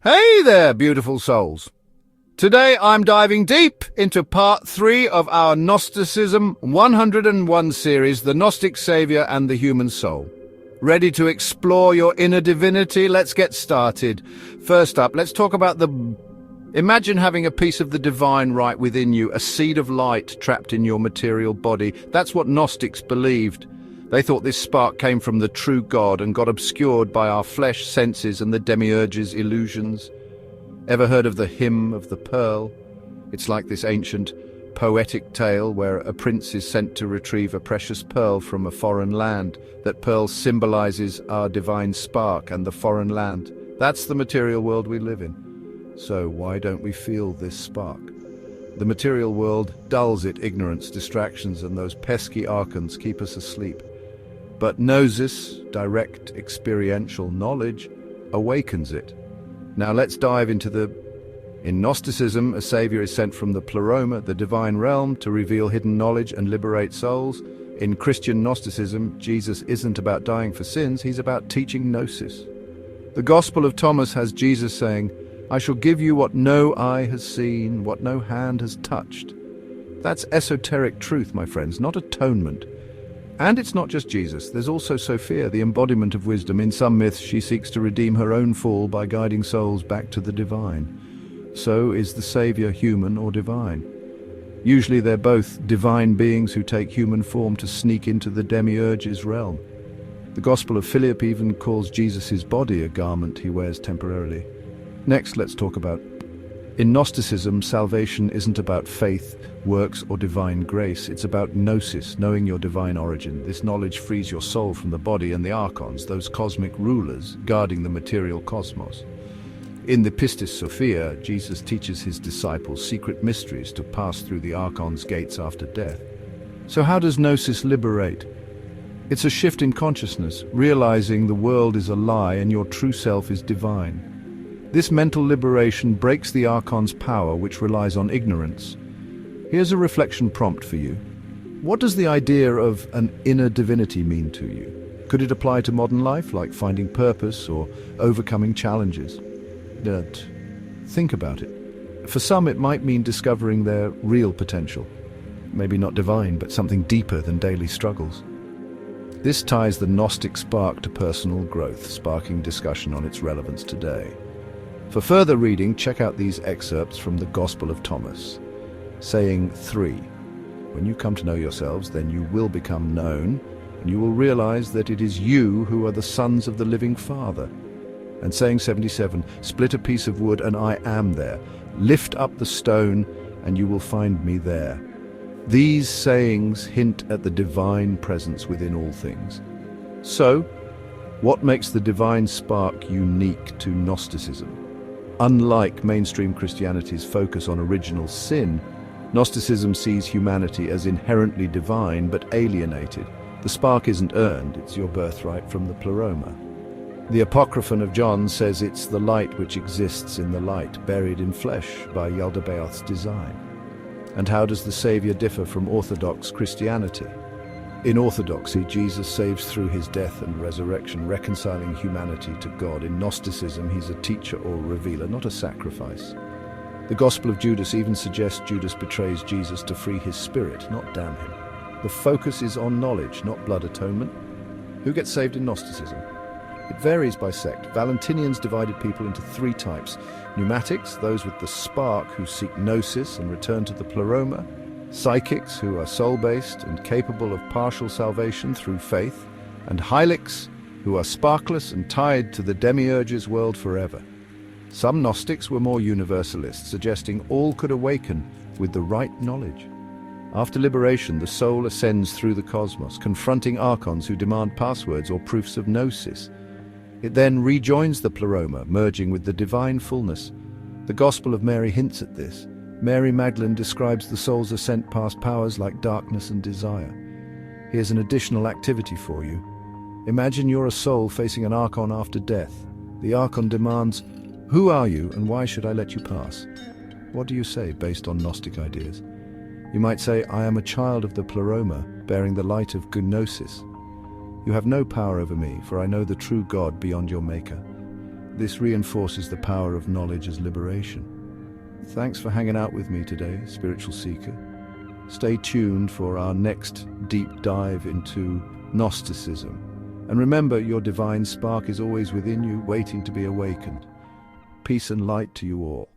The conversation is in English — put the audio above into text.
Hey there, beautiful souls. Today I'm diving deep into part 3 of our Gnosticism 101 series, The Gnostic Savior and the Human Soul. Ready to explore your inner divinity? Let's get started. First up, let's talk about Imagine having a piece of the divine right within you, a seed of light trapped in your material body. That's what Gnostics believed. They thought this spark came from the true God and got obscured by our flesh, senses, and the demiurge's illusions. Ever heard of the hymn of the pearl? It's like this ancient, poetic tale where a prince is sent to retrieve a precious pearl from a foreign land. That pearl symbolizes our divine spark and the foreign land. That's the material world we live in. So why don't we feel this spark? The material world dulls it. Ignorance, distractions, and those pesky archons keep us asleep. But Gnosis, direct experiential knowledge, awakens it. Now let's dive into In Gnosticism, a savior is sent from the pleroma, the divine realm, to reveal hidden knowledge and liberate souls. In Christian Gnosticism, Jesus isn't about dying for sins, he's about teaching Gnosis. The Gospel of Thomas has Jesus saying, "I shall give you what no eye has seen, what no hand has touched." That's esoteric truth, my friends, not atonement. And it's not just Jesus. There's also Sophia, the embodiment of wisdom. In some myths, she seeks to redeem her own fall by guiding souls back to the divine. So, is the Savior human or divine? Usually they're both divine beings who take human form to sneak into the demiurge's realm. The Gospel of Philip even calls Jesus' body a garment he wears temporarily. Next, let's talk about In Gnosticism, salvation isn't about faith, works, or divine grace. It's about gnosis, knowing your divine origin. This knowledge frees your soul from the body and the archons, those cosmic rulers guarding the material cosmos. In the Pistis Sophia, Jesus teaches his disciples secret mysteries to pass through the archon's gates after death. So how does gnosis liberate? It's a shift in consciousness, realizing the world is a lie and your true self is divine. This mental liberation breaks the archon's power, which relies on ignorance. Here's a reflection prompt for you. What does the idea of an inner divinity mean to you? Could it apply to modern life, like finding purpose or overcoming challenges? Think about it. For some, it might mean discovering their real potential. Maybe not divine, but something deeper than daily struggles. This ties the Gnostic spark to personal growth, sparking discussion on its relevance today. For further reading, check out these excerpts from the Gospel of Thomas. Saying 3. When you come to know yourselves, then you will become known, and you will realize that it is you who are the sons of the living Father. And saying 77. Split a piece of wood, and I am there. Lift up the stone, and you will find me there. These sayings hint at the divine presence within all things. So, what makes the divine spark unique to Gnosticism? Unlike mainstream Christianity's focus on original sin, Gnosticism sees humanity as inherently divine but alienated. The spark isn't earned, it's your birthright from the pleroma. The Apocryphon of John says it's the light which exists in the light, buried in flesh by Yaldabaoth's design. And how does the Savior differ from Orthodox Christianity? In Orthodoxy, Jesus saves through his death and resurrection, reconciling humanity to God. In Gnosticism, he's a teacher or revealer, not a sacrifice. The Gospel of Judas even suggests Judas betrays Jesus to free his spirit, not damn him. The focus is on knowledge, not blood atonement. Who gets saved in Gnosticism? It varies by sect. Valentinians divided people into 3 types. Pneumatics, those with the spark who seek gnosis and return to the pleroma. Psychics, who are soul-based and capable of partial salvation through faith. And Hylics, who are sparkless and tied to the demiurge's world forever. Some Gnostics were more universalist, suggesting all could awaken with the right knowledge. After liberation, the soul ascends through the cosmos, confronting archons who demand passwords or proofs of gnosis. It then rejoins the pleroma, merging with the divine fullness. The Gospel of Mary hints at this. Mary Magdalene describes the soul's ascent past powers like darkness and desire. Here's an additional activity for you. Imagine you're a soul facing an archon after death. The archon demands, "Who are you and why should I let you pass?" What do you say based on Gnostic ideas? You might say, "I am a child of the pleroma, bearing the light of Gnosis. You have no power over me, for I know the true God beyond your maker." This reinforces the power of knowledge as liberation. Thanks for hanging out with me today, Spiritual Seeker. Stay tuned for our next deep dive into Gnosticism. And remember, your divine spark is always within you, waiting to be awakened. Peace and light to you all.